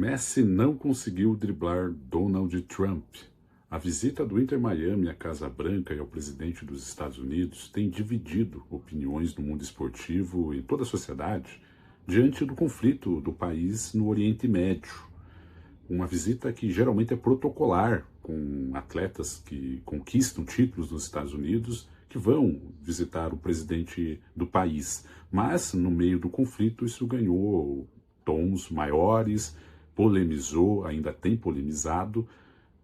Messi não conseguiu driblar Donald Trump. A visita do Inter Miami à Casa Branca e ao presidente dos Estados Unidos tem dividido opiniões no mundo esportivo e toda a sociedade diante do conflito do país no Oriente Médio. Uma visita que geralmente é protocolar, com atletas que conquistam títulos nos Estados Unidos que vão visitar o presidente do país. Mas, no meio do conflito, isso ganhou tons maiores, polemizou, ainda tem polemizado,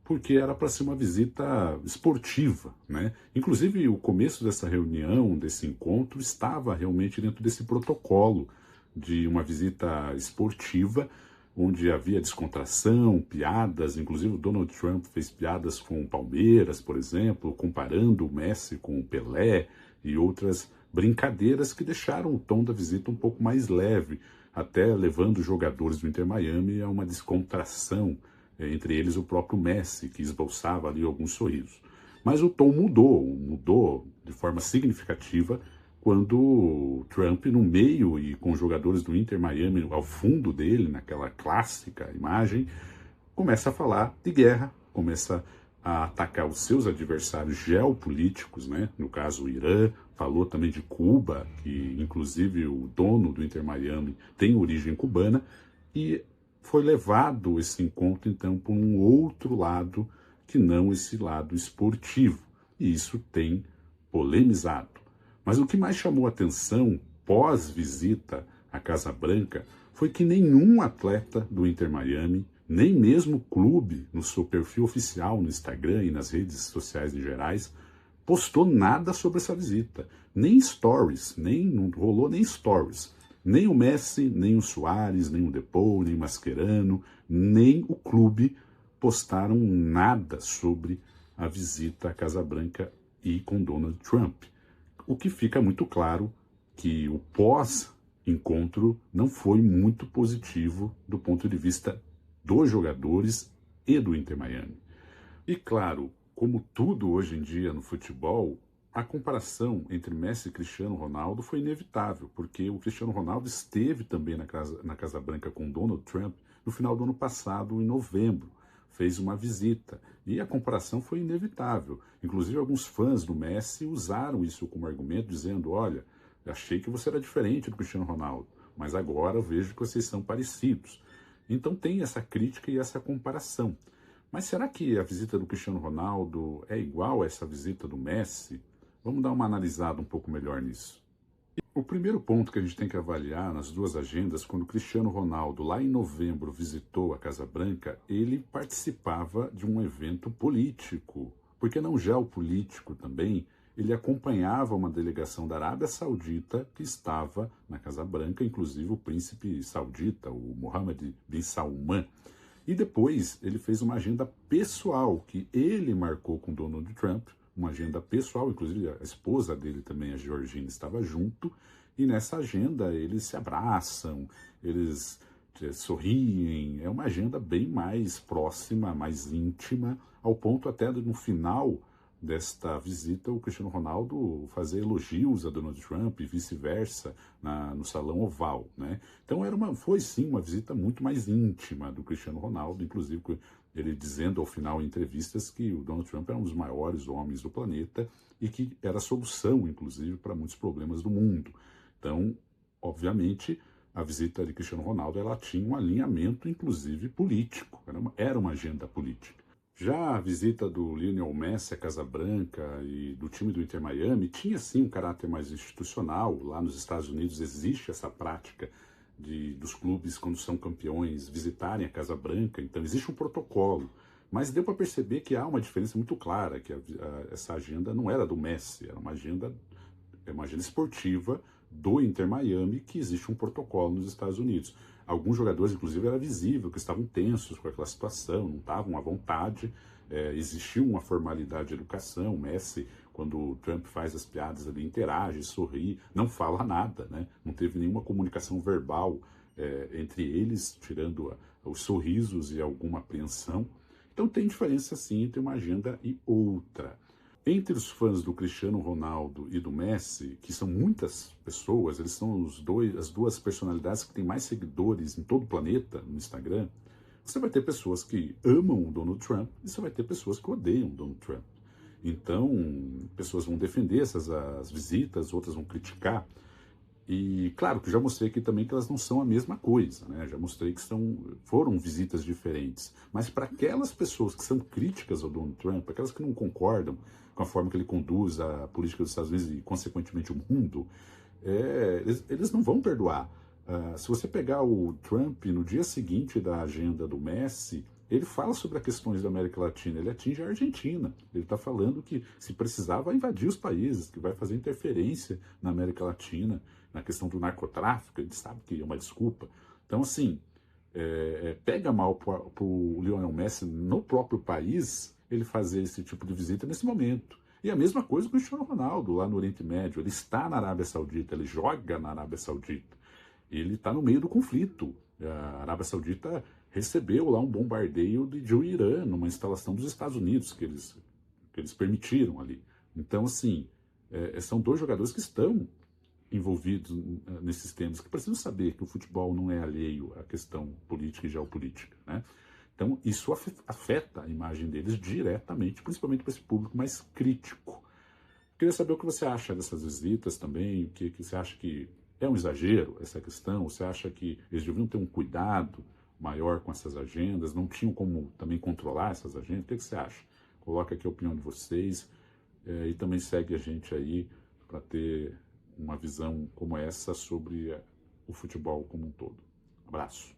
porque era para ser uma visita esportiva, né? Inclusive, o começo dessa reunião, desse encontro, estava realmente dentro desse protocolo de uma visita esportiva, onde havia descontração, piadas, inclusive o Donald Trump fez piadas com o Palmeiras, por exemplo, comparando o Messi com o Pelé e outras brincadeiras que deixaram o tom da visita um pouco mais leve, até levando os jogadores do Inter Miami a uma descontração, entre eles o próprio Messi, que esboçava ali alguns sorrisos. Mas o tom mudou de forma significativa quando Trump, no meio e com os jogadores do Inter Miami ao fundo dele, naquela clássica imagem, começa a falar de guerra, começa a atacar os seus adversários geopolíticos, né? No caso o Irã, falou também de Cuba, que inclusive o dono do Inter Miami tem origem cubana, e foi levado esse encontro então por um outro lado que não esse lado esportivo, e isso tem polemizado. Mas o que mais chamou atenção pós-visita à Casa Branca foi que nenhum atleta do Inter Miami, nem mesmo o clube, no seu perfil oficial no Instagram e nas redes sociais em gerais, postou nada sobre essa visita. Nem stories, não rolou nem stories. Nem o Messi, nem o Suárez, nem o Depou, nem o Mascherano, nem o clube postaram nada sobre a visita à Casa Branca e com Donald Trump. O que fica muito claro que o pós-encontro não foi muito positivo do ponto de vista dos jogadores e do Inter Miami. E claro, como tudo hoje em dia no futebol, a comparação entre Messi e Cristiano Ronaldo foi inevitável, porque o Cristiano Ronaldo esteve também na Casa Branca com Donald Trump no final do ano passado, em novembro. Fez uma visita e a comparação foi inevitável. Inclusive, alguns fãs do Messi usaram isso como argumento, dizendo: olha, achei que você era diferente do Cristiano Ronaldo, mas agora vejo que vocês são parecidos. Então tem essa crítica e essa comparação. Mas será que a visita do Cristiano Ronaldo é igual a essa visita do Messi? Vamos dar uma analisada um pouco melhor nisso. O primeiro ponto que a gente tem que avaliar nas duas agendas, quando o Cristiano Ronaldo, lá em novembro, visitou a Casa Branca, ele participava de um evento político, porque não geopolítico também, ele acompanhava uma delegação da Arábia Saudita que estava na Casa Branca, inclusive o príncipe saudita, o Mohammed bin Salman. E depois ele fez uma agenda pessoal que ele marcou com Donald Trump, uma agenda pessoal, inclusive a esposa dele também, a Georgina, estava junto, e nessa agenda eles se abraçam, eles sorriem, é uma agenda bem mais próxima, mais íntima, ao ponto até de, no final desta visita, o Cristiano Ronaldo fazer elogios a Donald Trump e vice-versa no Salão Oval, né? Então foi sim uma visita muito mais íntima do Cristiano Ronaldo, inclusive ele dizendo ao final em entrevistas que o Donald Trump era um dos maiores homens do planeta e que era a solução, inclusive, para muitos problemas do mundo. Então, obviamente, a visita de Cristiano Ronaldo ela tinha um alinhamento, inclusive, político, era uma agenda política. Já a visita do Lionel Messi à Casa Branca e do time do Inter Miami tinha sim um caráter mais institucional. Lá nos Estados Unidos existe essa prática dos clubes, quando são campeões, visitarem a Casa Branca, então existe um protocolo. Mas deu para perceber que há uma diferença muito clara, que essa agenda não era do Messi, era uma agenda esportiva do Inter Miami, que existe um protocolo nos Estados Unidos. Alguns jogadores, inclusive, era visível que estavam tensos com aquela situação, não estavam à vontade, existia uma formalidade de educação. O Messi, quando o Trump faz as piadas ali, interage, sorri, não fala nada, né? Não teve nenhuma comunicação verbal entre eles, tirando os sorrisos e alguma apreensão. Então tem diferença sim entre uma agenda e outra. Entre os fãs do Cristiano Ronaldo e do Messi, que são muitas pessoas, eles são as duas personalidades que têm mais seguidores em todo o planeta no Instagram, você vai ter pessoas que amam o Donald Trump e você vai ter pessoas que odeiam o Donald Trump. Então, pessoas vão defender as visitas, outras vão criticar. E claro que já mostrei aqui também que elas não são a mesma coisa, né? Já mostrei que foram visitas diferentes. Mas para aquelas pessoas que são críticas ao Donald Trump, aquelas que não concordam com a forma que ele conduz a política dos Estados Unidos e, consequentemente, o mundo, eles não vão perdoar. Se você pegar o Trump no dia seguinte da agenda do Messi, ele fala sobre as questões da América Latina, ele atinge a Argentina. Ele está falando que, se precisar, vai invadir os países, que vai fazer interferência na América Latina, na questão do narcotráfico, ele sabe que é uma desculpa. Então, assim, pega mal para o Lionel Messi no próprio país ele fazer esse tipo de visita nesse momento. E a mesma coisa com o Cristiano Ronaldo, lá no Oriente Médio. Ele está na Arábia Saudita, ele joga na Arábia Saudita. Ele está no meio do conflito. A Arábia Saudita recebeu lá um bombardeio de um Irã, numa instalação dos Estados Unidos, que eles permitiram ali. Então, assim, são dois jogadores que estão envolvidos nesses temas, que precisam saber que o futebol não é alheio à questão política e geopolítica, né? Então, isso afeta a imagem deles diretamente, principalmente para esse público mais crítico. Queria saber o que você acha dessas visitas também, o que você acha que é um exagero essa questão, você acha que eles deviam ter um cuidado maior com essas agendas, não tinham como também controlar essas agendas? O que você acha? Coloca aqui a opinião de vocês e também segue a gente aí para ter uma visão como essa sobre o futebol como um todo. Abraço.